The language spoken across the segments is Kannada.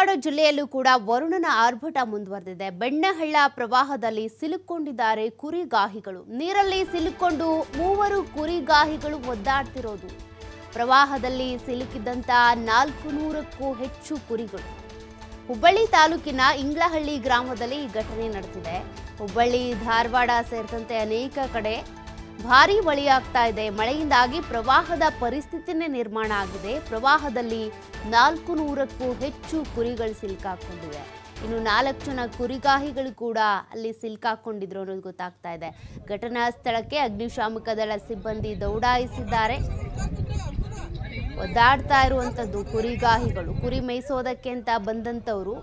ಧಾರವಾಡ ಜಿಲ್ಲೆಯಲ್ಲೂ ಕೂಡ ವರುಣನ ಆರ್ಭಟ ಮುಂದುವರೆದಿದೆ. ಬೆಣ್ಣೆಹಳ್ಳ ಪ್ರವಾಹದಲ್ಲಿ ಸಿಲುಕೊಂಡಿದ್ದಾರೆ ಕುರಿಗಾಹಿಗಳು. ನೀರಲ್ಲಿ ಸಿಲುಕೊಂಡು ಮೂವರು ಕುರಿಗಾಹಿಗಳು ಒದ್ದಾಡ್ತಿರೋದು. ಪ್ರವಾಹದಲ್ಲಿ ಸಿಲುಕಿದಂತ 400ಕ್ಕೂ ಹೆಚ್ಚು ಕುರಿಗಳು. ಹುಬ್ಬಳ್ಳಿ ತಾಲೂಕಿನ ಇಂಗ್ಲಹಳ್ಳಿ ಗ್ರಾಮದಲ್ಲಿ ಈ ಘಟನೆ ನಡೆದಿದೆ. ಹುಬ್ಬಳ್ಳಿ, ಧಾರವಾಡ ಸೇರಿದಂತೆ ಅನೇಕ ಕಡೆ ಭಾರೀ ಮಳೆಯಾಗ್ತಾ ಇದೆ. ಮಳೆಯಿಂದಾಗಿ ಪ್ರವಾಹದ ಪರಿಸ್ಥಿತಿನೇ ನಿರ್ಮಾಣ ಆಗಿದೆ. ಪ್ರವಾಹದಲ್ಲಿ 400ಕ್ಕೂ ಹೆಚ್ಚು ಕುರಿಗಳು ಸಿಲುಕಾಕೊಂಡಿವೆ. ಇನ್ನು 4 ಜನ ಕುರಿಗಾಹಿಗಳು ಕೂಡ ಅಲ್ಲಿ ಸಿಲುಕಾಕೊಂಡಿದ್ರು ಅನ್ನೋದು ಗೊತ್ತಾಗ್ತಾ ಇದೆ. ಘಟನಾ ಸ್ಥಳಕ್ಕೆ ಅಗ್ನಿಶಾಮಕ ದಳ ಸಿಬ್ಬಂದಿ ದೌಡಾಯಿಸಿದ್ದಾರೆ. ಒದ್ದಾಡ್ತಾ ಇರುವಂಥದ್ದು ಕುರಿಗಾಹಿಗಳು. ಕುರಿ ಮೇಯಿಸೋದಕ್ಕೆ ಅಂತ ಬಂದಂಥವರು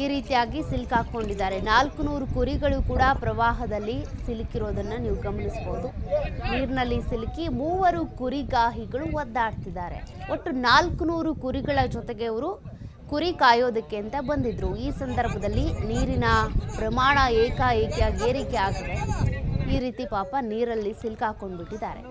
ಈ ರೀತಿಯಾಗಿ ಸಿಲುಕಾಕೊಂಡಿದ್ದಾರೆ. 400 ಕುರಿಗಳು ಕೂಡ ಪ್ರವಾಹದಲ್ಲಿ ಸಿಲುಕಿರೋದನ್ನ ನೀವು ಗಮನಿಸಬಹುದು. ನೀರಿನಲ್ಲಿ ಸಿಲುಕಿ ಮೂವರು ಕುರಿಗಾಹಿಗಳು ಒದ್ದಾಡ್ತಿದ್ದಾರೆ. ಒಟ್ಟು 400 ಕುರಿಗಳ ಜೊತೆಗೆ ಅವರು ಕುರಿ ಕಾಯೋದಕ್ಕೆ ಅಂತ ಬಂದಿದ್ರು. ಈ ಸಂದರ್ಭದಲ್ಲಿ ನೀರಿನ ಪ್ರಮಾಣ ಏಕಾಏಕಿಯಾಗಿ ಏರಿಕೆ ಆಗಿದೆ. ಈ ರೀತಿ ಪಾಪ ನೀರಲ್ಲಿ ಸಿಲುಕಾಕೊಂಡ್ಬಿಟ್ಟಿದ್ದಾರೆ.